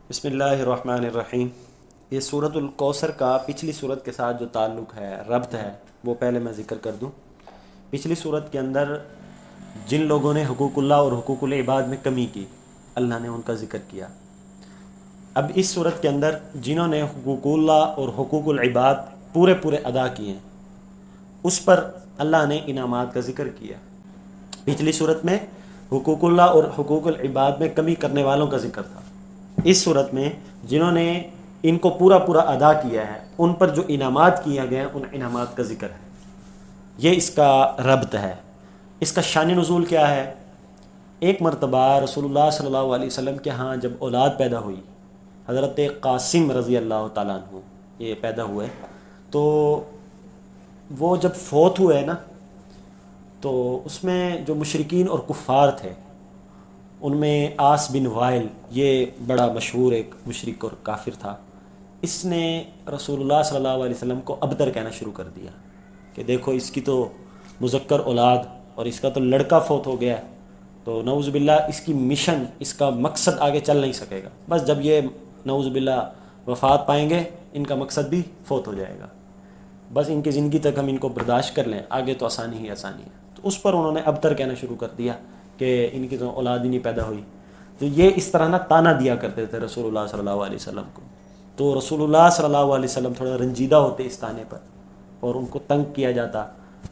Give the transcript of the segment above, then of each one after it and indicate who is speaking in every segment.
Speaker 1: بسم اللہ الرحمن الرحیم۔ یہ سورۃ الکوثر کا پچھلی صورت کے ساتھ جو تعلق ہے، ربط ہے، وہ پہلے میں ذکر کر دوں۔ پچھلی صورت کے اندر جن لوگوں نے حقوق اللہ اور حقوق العباد میں کمی کی، اللہ نے ان کا ذکر کیا۔ اب اس صورت کے اندر جنہوں نے حقوق اللہ اور حقوق العباد پورے ادا کیے ہیں، اس پر اللہ نے انعامات کا ذکر کیا۔ پچھلی صورت میں حقوق اللہ اور حقوق العباد میں کمی کرنے والوں کا ذکر تھا۔ اس صورت میں جنہوں نے ان کو پورا ادا کیا ہے، ان پر جو انعامات کیا گئے ہیں، ان انعامات کا ذکر ہے۔ یہ اس کا ربط ہے۔ اس کا شان نزول کیا ہے؟ ایک مرتبہ رسول اللہ صلی اللہ علیہ وسلم کے ہاں جب اولاد پیدا ہوئی، حضرت قاسم رضی اللہ تعالیٰ عنہ یہ پیدا ہوئے، تو وہ جب فوت ہوئے نا، تو اس میں جو مشرکین اور کفار تھے، ان میں آس بن وائل، یہ بڑا مشہور ایک مشرک اور کافر تھا۔ اس نے رسول اللہ صلی اللہ علیہ وسلم کو ابتر کہنا شروع کر دیا کہ دیکھو اس کی تو مذکر اولاد اور اس کا تو لڑکا فوت ہو گیا ہے، تو نعوذ باللہ اس کی مشن، اس کا مقصد آگے چل نہیں سکے گا۔ بس جب یہ نعوذ باللہ وفات پائیں گے، ان کا مقصد بھی فوت ہو جائے گا۔ بس ان کی زندگی تک ہم ان کو برداشت کر لیں، آگے تو آسانی ہی آسانی ہے۔ تو اس پر انہوں نے ابتر کہنا شروع کر دیا کہ ان کی تو اولاد ہی نہیں پیدا ہوئی۔ تو یہ اس طرح نہ تانا دیا کرتے تھے رسول اللہ صلی اللہ علیہ وسلم کو۔ تو رسول اللہ صلی اللہ علیہ وسلم تھوڑا رنجیدہ ہوتے اس تانے پر، اور ان کو تنگ کیا جاتا۔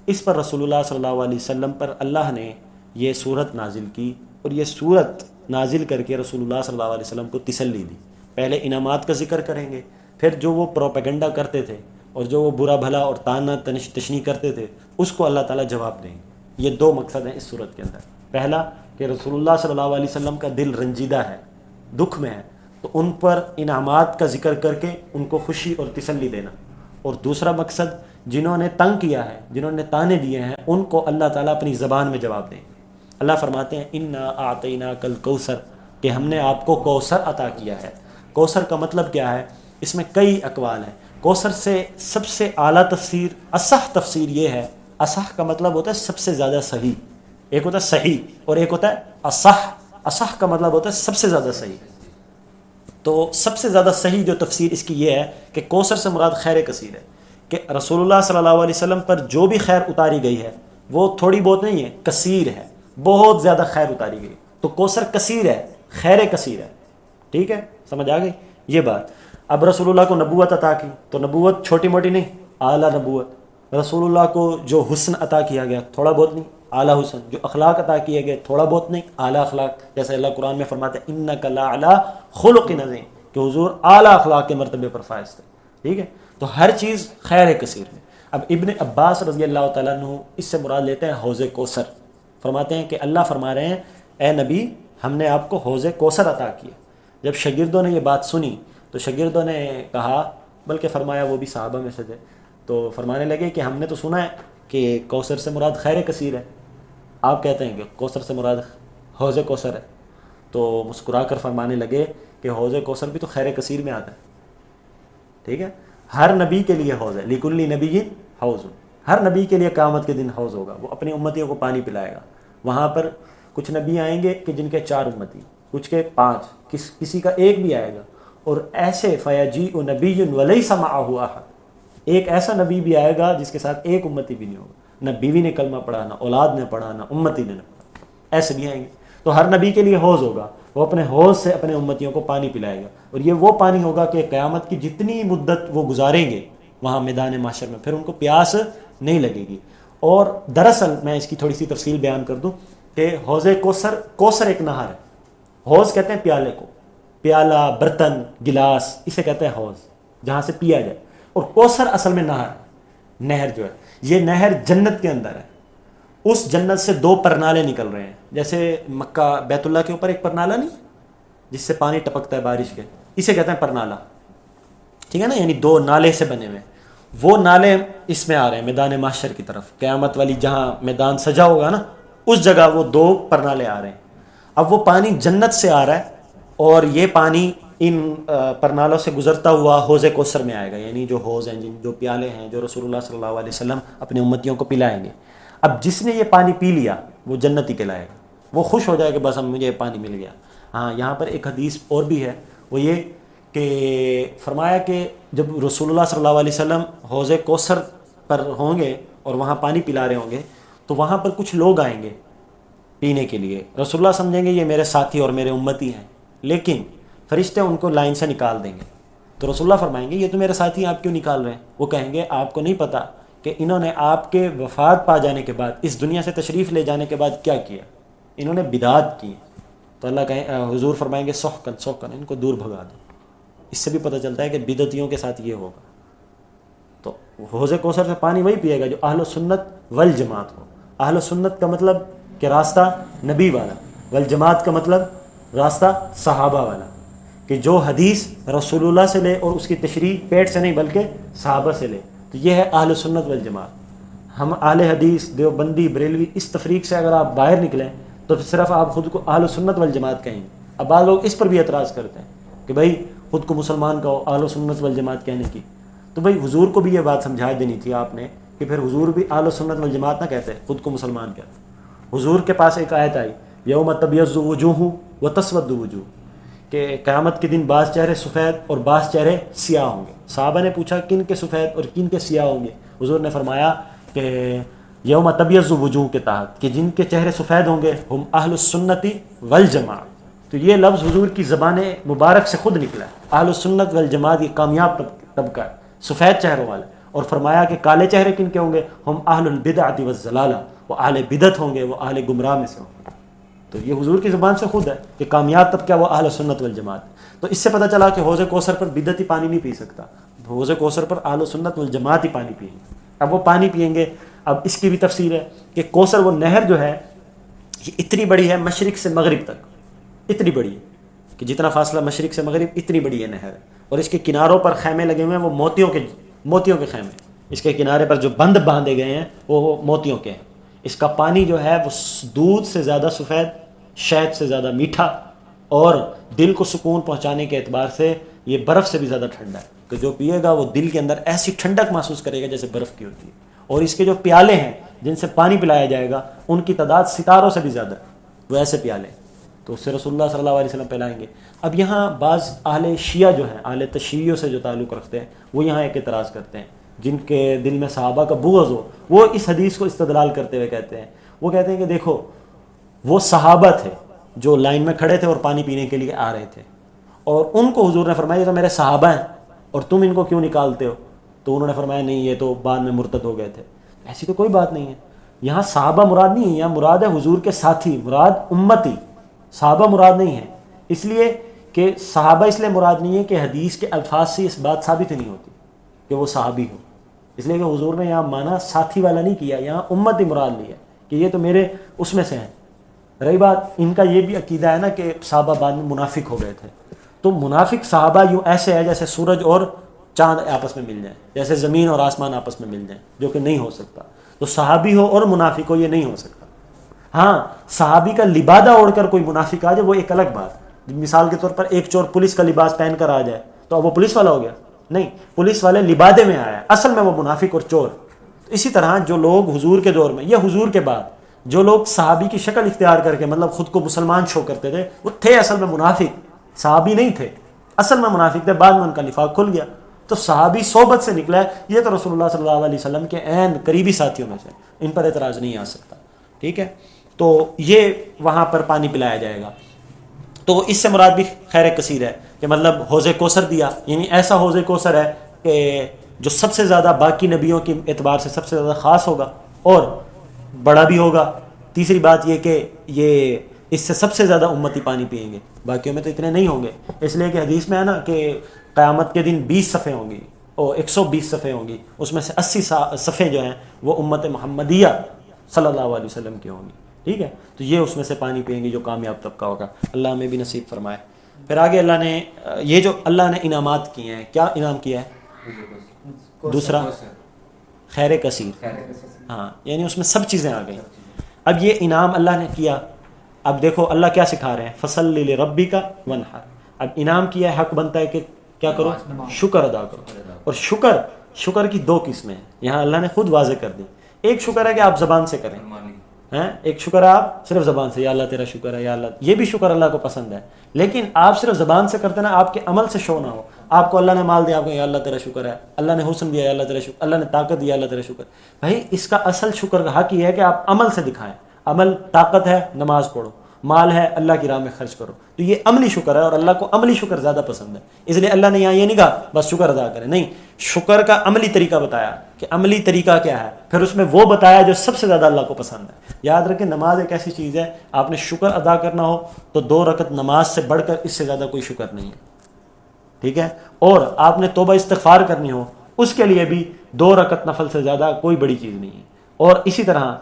Speaker 1: اس پر رسول اللہ صلی اللہ علیہ وسلم پر اللہ نے یہ صورت نازل کی، اور یہ صورت نازل کر کے رسول اللہ صلی اللہ علیہ وسلم کو تسلی دی۔ پہلے انعامات کا ذکر کریں گے، پھر جو وہ پروپیگنڈا کرتے تھے اور جو وہ برا بھلا اور تانا تشنیع کرتے تھے، اس کو اللہ تعالیٰ جواب دیں گے۔ یہ دو مقصد ہیں اس صورت کے اندر۔ پہلا کہ رسول اللہ صلی اللہ علیہ وسلم کا دل رنجیدہ ہے، دکھ میں ہے، تو ان پر انعامات کا ذکر کر کے ان کو خوشی اور تسلی دینا۔ اور دوسرا مقصد، جنہوں نے تنگ کیا ہے، جنہوں نے تانے دیے ہیں، ان کو اللہ تعالیٰ اپنی زبان میں جواب دیں۔ اللہ فرماتے ہیں انا اعطیناک الکوثر، کہ ہم نے آپ کو کوثر عطا کیا ہے۔ کوثر کا مطلب کیا ہے؟ اس میں کئی اقوال ہیں۔ کوثر سے سب سے اعلیٰ تفسیر، اصح تفسیر یہ ہے، اصح کا مطلب ہوتا ہے سب سے زیادہ صحیح، ایک ہوتا ہے صحیح اور ایک ہوتا ہے اصح۔ اصح کا مطلب ہوتا ہے سب سے زیادہ صحیح۔ تو سب سے زیادہ صحیح جو تفسیر اس کی یہ ہے کہ کوثر سے مراد خیر کثیر ہے، کہ رسول اللہ صلی اللہ علیہ وسلم پر جو بھی خیر اتاری گئی ہے وہ تھوڑی بہت نہیں ہے، کثیر ہے، بہت زیادہ خیر اتاری گئی۔ تو کوثر کثیر ہے، خیر کثیر ہے۔ ٹھیک ہے، سمجھ آ گئی یہ بات۔ اب رسول اللہ کو نبوت عطا کی، تو نبوت چھوٹی موٹی نہیں، اعلیٰ نبوت۔ رسول اللہ کو جو حسن عطا کیا گیا، تھوڑا بہت نہیں، اعلیٰ حسن۔ جو اخلاق عطا کیے گئے، تھوڑا بہت نہیں، اعلیٰ اخلاق۔ جیسے اللہ قرآن میں فرماتا ہے انک لعلی خلق عظیم، کہ حضور اعلیٰ اخلاق کے مرتبے پر فائز تھے۔ ٹھیک ہے، تو ہر چیز خیر کثیر میں۔ اب ابن عباس رضی اللہ تعالیٰ عنہ اس سے مراد لیتے ہیں حوض کوثر۔ فرماتے ہیں کہ اللہ فرما رہے ہیں اے نبی، ہم نے آپ کو حوض کوثر عطا کیا۔ جب شاگردوں نے یہ بات سنی تو شاگردوں نے کہا، بلکہ فرمایا وہ بھی صحابہ میں سے تھے، تو فرمانے لگے کہ ہم نے تو سنا ہے کہ کوثر سے مراد خیر کثیر ہے، آپ کہتے ہیں کہ کوثر سے مراد حوض کوثر ہے۔ تو مسکرا کر فرمانے لگے کہ حوض کوثر بھی تو خیر کثیر میں آتا ہے۔ ٹھیک ہے، ہر نبی کے لیے حوض ہے، لکل نبی حوض، ہر نبی کے لیے قیامت کے دن حوض ہوگا، وہ اپنی امتیوں کو پانی پلائے گا۔ وہاں پر کچھ نبی آئیں گے کہ جن کے 4 امتی، کچھ کے 5، کسی کا 1 بھی آئے گا۔ اور ایسے فیجیء نبی ولیس معہ احد، ایک ایسا نبی بھی آئے گا جس کے ساتھ 1 امتی بھی نہیں ہوگا، نہ بیوی نے کلمہ پڑھا، نہ اولاد نے پڑھا، نہ امتی نے پڑھا، ایسے بھی آئیں گے۔ تو ہر نبی کے لیے حوض ہوگا، وہ اپنے حوض سے اپنے امتیوں کو پانی پلائے گا، اور یہ وہ پانی ہوگا کہ قیامت کی جتنی مدت وہ گزاریں گے وہاں میدان محشر میں، پھر ان کو پیاس نہیں لگے گی۔ اور دراصل میں اس کی تھوڑی سی تفصیل بیان کر دوں کہ حوض کوثر، کوثر ایک نہر ہے۔ حوض کہتے ہیں پیالے کو، پیالہ، برتن، گلاس، اسے کہتے ہیں حوض، جہاں سے پیا جائے۔ اور کوثر اصل میں نہر ہے، نہر جو ہے، یہ نہر جنت کے اندر ہے۔ اس جنت سے 2 پرنالے نکل رہے ہیں، جیسے مکہ بیت اللہ کے اوپر ایک پرنالہ نہیں جس سے پانی ٹپکتا ہے بارش کے، اسے کہتے ہیں پرنالہ۔ ٹھیک ہے نا، یعنی 2 نالے سے بنے ہوئے، وہ نالے اس میں آ رہے ہیں میدان محشر کی طرف، قیامت والی جہاں میدان سجا ہوگا نا، اس جگہ وہ 2 پرنالے آ رہے ہیں۔ اب وہ پانی جنت سے آ رہا ہے، اور یہ پانی ان پرنالوں سے گزرتا ہوا حوض کوثر میں آئے گا، یعنی جو حوض ہیں، جو پیالے ہیں، جو رسول اللہ صلی اللہ علیہ وسلم اپنے امتیوں کو پلائیں گے۔ اب جس نے یہ پانی پی لیا وہ جنتی کہلائے گا، وہ خوش ہو جائے کہ بس ہم مجھے یہ پانی مل گیا۔ ہاں، یہاں پر ایک حدیث اور بھی ہے، وہ یہ کہ فرمایا کہ جب رسول اللہ صلی اللہ علیہ وسلم حوض کوثر پر ہوں گے اور وہاں پانی پلا رہے ہوں گے تو وہاں پر کچھ لوگ آئیں گے پینے کے لیے. رسول اللہ سمجھیں گے یہ میرے ساتھی اور میرے امتی ہیں, لیکن فرشتے ان کو لائن سے نکال دیں گے. تو رسول اللہ فرمائیں گے یہ تو میرے ساتھی ہیں, آپ کیوں نکال رہے ہیں؟ وہ کہیں گے آپ کو نہیں پتہ کہ انہوں نے آپ کے وفات پا جانے کے بعد, اس دنیا سے تشریف لے جانے کے بعد کیا کیا, انہوں نے بدعات کی. تو اللہ کہیں, حضور فرمائیں گے سحقن سحقن, ان کو دور بھگا دو. اس سے بھی پتہ چلتا ہے کہ بدعتیوں کے ساتھ یہ ہوگا. تو حوض کوثر سے پانی وہی پیے گا جو اہل سنت والجماعت ہو. اہل سنت کا مطلب کہ راستہ نبی والا, والجماعت کا مطلب راستہ صحابہ والا, کہ جو حدیث رسول اللہ سے لے اور اس کی تشریح پیٹ سے نہیں بلکہ صحابہ سے لے. تو یہ ہے اہل سنت والجماعت. ہم اہل حدیث, دیوبندی, بریلوی, اس تفریق سے اگر آپ باہر نکلیں تو صرف آپ خود کو اہل سنت والجماعت کہیں گے. اب بعض لوگ اس پر بھی اعتراض کرتے ہیں کہ بھائی خود کو مسلمان کہو, اہل سنت والجماعت کہنے کی. تو بھائی حضور کو بھی یہ بات سمجھا دینی تھی آپ نے کہ پھر حضور بھی اہل سنت والجماعت نہ کہتے, خود کو مسلمان کہتے. حضور کے پاس ایک آیت آئی, یوم تبیض وجوہ وتسود وجوہ, کہ قیامت کے دن بعض چہرے سفید اور بعض چہرے سیاہ ہوں گے. صحابہ نے پوچھا کن کے سفید اور کن کے سیاہ ہوں گے؟ حضور نے فرمایا کہ یوم تبیض وجوہ کے تحت, کہ جن کے چہرے سفید ہوں گے ہم اہل السنت والجماعت. تو یہ لفظ حضور کی زبان مبارک سے خود نکلا ہے. اہل السنت والجماعت یہ کامیاب طبقہ ہے, سفید چہروں والا. اور فرمایا کہ کالے چہرے کن کے ہوں گے؟ ہم اہل البدعۃ والضلالہ, وہ اہل بدعت ہوں گے, وہ اہل گمراہ میں سے ہوں گے. تو یہ حضور کی زبان سے خود ہے کہ کامیاب طبقہ وہ اہل سنت والجماعت. تو اس سے پتہ چلا کہ حوض کوثر پر بدعتی پانی نہیں پی سکتا, حوض کوثر پر اہل سنت والجماعت ہی پانی پئیں گے. اب وہ پانی پئیں گے. اب اس کی بھی تفسیر ہے کہ کوثر وہ نہر جو ہے یہ اتنی بڑی ہے مشرق سے مغرب تک, اتنی بڑی ہے کہ جتنا فاصلہ مشرق سے مغرب اتنی بڑی ہے نہر. اور اس کے کناروں پر خیمے لگے ہوئے ہیں, وہ موتیوں کے خیمے. اس کے کنارے پر جو بند باندھے گئے ہیں وہ موتیوں کے ہیں. اس کا پانی جو ہے وہ دودھ سے زیادہ سفید, شہد سے زیادہ میٹھا, اور دل کو سکون پہنچانے کے اعتبار سے یہ برف سے بھی زیادہ ٹھنڈا ہے, کہ جو پیے گا وہ دل کے اندر ایسی ٹھنڈک محسوس کرے گا جیسے برف کی ہوتی ہے. اور اس کے جو پیالے ہیں جن سے پانی پلایا جائے گا ان کی تعداد ستاروں سے بھی زیادہ, وہ ایسے پیالے, تو اس سے رسول اللہ صلی اللہ علیہ وسلم پلائیں گے. اب یہاں بعض اہل شیعہ جو ہیں, اہل تشیعوں سے جو تعلق رکھتے ہیں, وہ یہاں ایک اعتراض کرتے ہیں. جن کے دل میں صحابہ کا بغض ہو, وہ اس حدیث کو استدلال کرتے ہوئے کہتے ہیں, وہ کہتے ہیں کہ دیکھو وہ صحابہ تھے جو لائن میں کھڑے تھے اور پانی پینے کے لیے آ رہے تھے, اور ان کو حضور نے فرمایا یہ تو میرے صحابہ ہیں اور تم ان کو کیوں نکالتے ہو؟ تو انہوں نے فرمایا نہیں یہ تو بعد میں مرتد ہو گئے تھے. ایسی تو کوئی بات نہیں ہے. یہاں صحابہ مراد نہیں ہے, یہاں مراد ہے حضور کے ساتھی, مراد امتی, صحابہ مراد نہیں ہے. اس لیے کہ صحابہ اس لیے مراد نہیں ہے کہ حدیث کے الفاظ سے اس بات ثابت نہیں ہوتی کہ وہ صحابی ہو, اس لیے کہ حضور نے یہاں معنی ساتھی والا نہیں کیا, یہاں امتی مراد لیا کہ یہ تو میرے اس میں سے ہیں. رہی بات ان کا یہ بھی عقیدہ ہے نا کہ صحابہ بعد میں منافق ہو گئے تھے, تو منافق صحابہ یوں ایسے ہے جیسے سورج اور چاند آپس میں مل جائیں, جیسے زمین اور آسمان آپس میں مل جائیں, جو کہ نہیں ہو سکتا. تو صحابی ہو اور منافق ہو یہ نہیں ہو سکتا. ہاں صحابی کا لبادہ اوڑھ کر کوئی منافق آ جائے وہ ایک الگ بات. مثال کے طور پر ایک چور پولیس کا لباس پہن کر آ جائے تو اب وہ پولیس والا ہو گیا؟ نہیں, پولیس والے لبادے میں آیا ہے, اصل میں وہ منافق اور چور. اسی طرح جو لوگ حضور کے دور میں یا حضور کے بعد جو لوگ صحابی کی شکل اختیار کر کے مطلب خود کو مسلمان شو کرتے تھے, وہ تھے اصل میں منافق, صحابی نہیں تھے, اصل میں منافق تھے, بعد میں ان کا نفاق کھل گیا. تو صحابی صحبت سے نکلا ہے, یہ تو رسول اللہ صلی اللہ علیہ وسلم کے عین قریبی ساتھیوں میں سے, ان پر اعتراض نہیں آ سکتا. ٹھیک ہے, تو یہ وہاں پر پانی پلایا جائے گا. تو اس سے مراد بھی خیر کثیر ہے کہ مطلب حوض کوثر دیا, یعنی ایسا حوض کوثر ہے کہ جو سب سے زیادہ باقی نبیوں کے اعتبار سے سب سے زیادہ خاص ہوگا اور بڑا بھی ہوگا. تیسری بات یہ کہ یہ اس سے سب سے زیادہ امتی پانی پئیں گے, باقیوں میں تو اتنے نہیں ہوں گے. اس لیے کہ حدیث میں ہے نا کہ قیامت کے دن 20 صفیں ہوں گی اور 120 صفیں ہوں گی, اس میں سے 80 صفیں جو ہیں وہ امت محمدیہ صلی اللہ علیہ وسلم کی ہوں گی. ٹھیک ہے, تو یہ اس میں سے پانی پئیں گے جو کامیاب طبقہ ہوگا. اللہ ہمیں بھی نصیب فرمائے. پھر آگے اللہ نے یہ جو اللہ نے انعامات کیے ہیں, کیا انعام کیا ہے؟ دوسرا خیر کثیر, ہاں یعنی اس میں سب چیزیں آ گئیں. اب یہ انعام اللہ نے کیا, اب دیکھو اللہ کیا سکھا رہے ہیں, فصل لربک وانحر. اب انعام کیا ہے, حق بنتا ہے کہ کیا کرو, شکر ادا کرو. اور شکر کی دو قسمیں ہیں, یہاں اللہ نے خود واضح کر دی. ایک شکر ہے کہ آپ زبان سے کریں, ہیں، ایک شکر ہے آپ صرف زبان سے، یا اللہ تیرا شکر ہے یا اللہ، یہ بھی شکر اللہ کو پسند ہے، لیکن آپ صرف زبان سے کرتے نا، آپ کے عمل سے شو نہ ہو. آپ کو اللہ نے مال دیا، آپ کو یا اللہ تیرا شکر ہے، اللہ نے حسن دیا یا اللہ تیرا شکر، اللہ نے طاقت دیا اللہ تیرا شکر. بھائی اس کا اصل شکر کا حق یہ ہے کہ آپ عمل سے دکھائیں. عمل، طاقت ہے نماز پڑھو، مال ہے اللہ کی راہ میں خرچ کرو، تو یہ عملی شکر ہے، اور اللہ کو عملی شکر زیادہ پسند ہے. اس لیے اللہ نے یہاں یہ نہیں کہا بس شکر ادا کریں، نہیں، شکر کا عملی طریقہ بتایا کہ عملی طریقہ کیا ہے، پھر اس میں وہ بتایا جو سب سے زیادہ اللہ کو پسند ہے. یاد رکھیں نماز ایک ایسی چیز ہے، آپ نے شکر ادا کرنا ہو تو 2 رکعت نماز سے بڑھ کر اس سے زیادہ کوئی شکر نہیں ہے، ٹھیک ہے. اور آپ نے توبہ استغفار کرنی ہو اس کے لیے بھی 2 رکعت نفل سے زیادہ کوئی بڑی چیز نہیں ہے. اور اسی طرح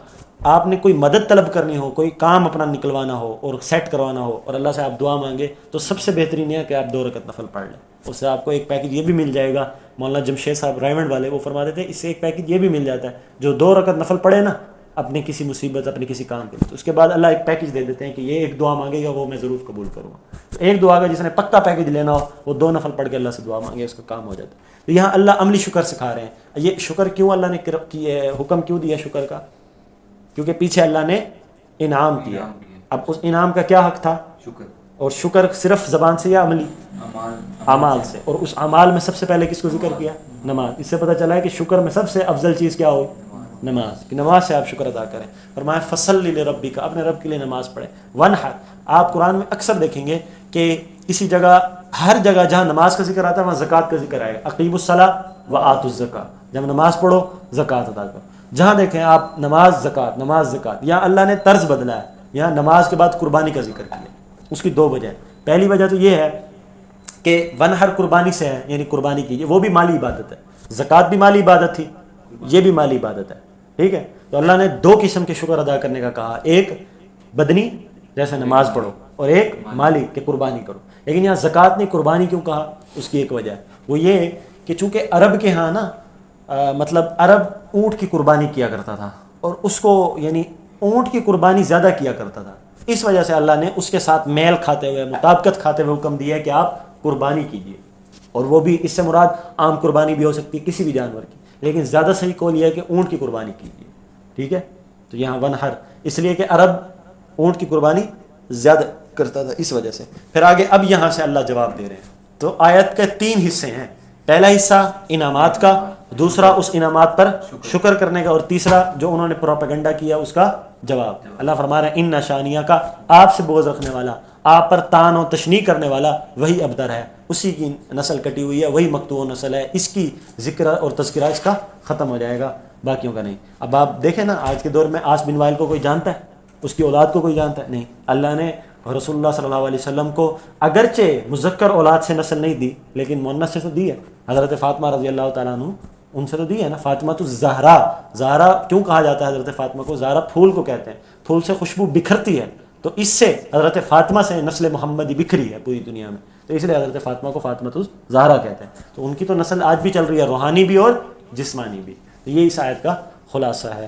Speaker 1: آپ نے کوئی مدد طلب کرنی ہو، کوئی کام اپنا نکلوانا ہو اور سیٹ کروانا ہو اور اللہ سے آپ دعا مانگے، تو سب سے بہترین ہے کہ آپ 2 رکعت نفل پڑھ لیں. اس سے آپ کو ایک پیکج یہ بھی مل جائے گا. مولانا جمشید صاحب رائمنڈ والے وہ فرماتے تھے اس سے ایک پیکج یہ بھی مل جاتا ہے، جو 2 رکعت نفل پڑھے نا اپنی کسی مصیبت، اپنے کسی کام کے لیے، تو اس کے بعد اللہ ایک پیکج دے دیتے ہیں کہ یہ ایک دعا مانگے گا وہ میں ضرور قبول کروں گا. تو ایک دعا کا جس نے پکا پیکج لینا ہو وہ 2 نفل پڑھ کے اللہ سے دعا مانگے، اس کا کام ہو جاتا ہے. تو یہاں اللہ عملی شکر سکھا رہے ہیں. یہ شکر کیوں اللہ نے حکم کیوں دیا شکر کا؟ کیونکہ پیچھے اللہ نے انعام کیا. اب اس انعام کا کیا حق تھا؟
Speaker 2: شکر.
Speaker 1: اور شکر صرف زبان سے یا عملی؟ اعمال سے. اور اس اعمال میں سب سے پہلے کس کو ذکر کیا؟ نماز. اس سے پتہ چلا ہے کہ شکر میں سب سے افضل چیز کیا ہوئی؟ نماز. کہ نماز سے آپ شکر ادا کریں. فرمایا فصلی لربک، اپنے رب کے لیے نماز پڑھیں. ونحر، آپ قرآن میں اکثر دیکھیں گے کہ کسی جگہ، ہر جگہ جہاں نماز کا ذکر آتا ہے وہاں زکوٰۃ کا ذکر آئے گا. اقیموا الصلاۃ وآتوا الزکاۃ، جب نماز پڑھو زکوٰۃ ادا کرو. جہاں دیکھیں آپ نماز زکوٰۃ نماز زکوٰۃ، یہاں اللہ نے طرز بدلا ہے. یہاں نماز کے بعد قربانی کا ذکر کیا. اس کی 2 وجہ. پہلی وجہ تو یہ ہے کہ ونحر قربانی سے ہے، یعنی قربانی کیجیے، وہ بھی مالی عبادت ہے. زکوٰۃ بھی مالی عبادت تھی، یہ بھی مالی عبادت ہے، ٹھیک ہے. تو اللہ نے 2 قسم کے شکر ادا کرنے کا کہا، ایک بدنی جیسے نماز پڑھو، اور ایک مالی کہ قربانی کرو. لیکن یہاں زکوٰۃ نے قربانی کیوں کہا؟ اس کی ایک وجہ ہے، وہ یہ کہ چونکہ عرب کے ہاں نا مطلب عرب اونٹ کی قربانی کیا کرتا تھا، اور اس کو یعنی اونٹ کی قربانی زیادہ کیا کرتا تھا. اس وجہ سے اللہ نے اس کے ساتھ میل کھاتے ہوئے، مطابقت کھاتے ہوئے حکم دیا ہے کہ آپ قربانی کیجیے. اور وہ بھی اس سے مراد عام قربانی بھی ہو سکتی ہے کسی بھی جانور کی، لیکن زیادہ صحیح قول یہ ہے کہ اونٹ کی قربانی کیجیے، ٹھیک ہے. تو یہاں ونحر اس لیے کہ عرب اونٹ کی قربانی زیادہ کرتا تھا، اس وجہ سے. پھر آگے اب یہاں سے اللہ جواب دے رہے ہیں. تو آیت کے 3 حصے ہیں. پہلا حصہ انعامات کا، دوسرا اس انعامات پر شکر کرنے کا، اور تیسرا جو انہوں نے پروپیگنڈا کیا اس کا جواب. اللہ فرما رہے ہیں ان شانیہ کا، آپ سے بغض رکھنے والا، آپ پر طعن و تشنیع کرنے والا وہی ابتر ہے، اسی کی نسل کٹی ہوئی ہے، وہی مقطوع نسل ہے، اس کی ذکر اور تذکرہ اس کا ختم ہو جائے گا، باقیوں کا نہیں. اب آپ دیکھیں نا آج کے دور میں عاص بن وائل کو کوئی جانتا ہے؟ اس کی اولاد کو کوئی جانتا ہے؟ نہیں. اللہ نے رسول اللہ صلی اللہ علیہ وسلم کو اگرچہ مذکر اولاد سے نسل نہیں دی لیکن مؤنث سے تو دی ہے. حضرت فاطمہ رضی اللہ تعالیٰ عنہ ان سے تو دی ہے نا. فاطمہ تو زہرا، زہرا کیوں کہا جاتا ہے حضرت فاطمہ کو؟ زہرا پھول کو کہتے ہیں، پھول سے خوشبو بکھرتی ہے، تو اس سے حضرت فاطمہ سے نسل محمدی بکھری ہے پوری دنیا میں، تو اس لیے حضرت فاطمہ کو فاطمہ تو زہرا کہتے ہیں. تو ان کی تو نسل آج بھی چل رہی ہے، روحانی بھی اور جسمانی بھی. تو یہ اس آیت کا خلاصہ ہے.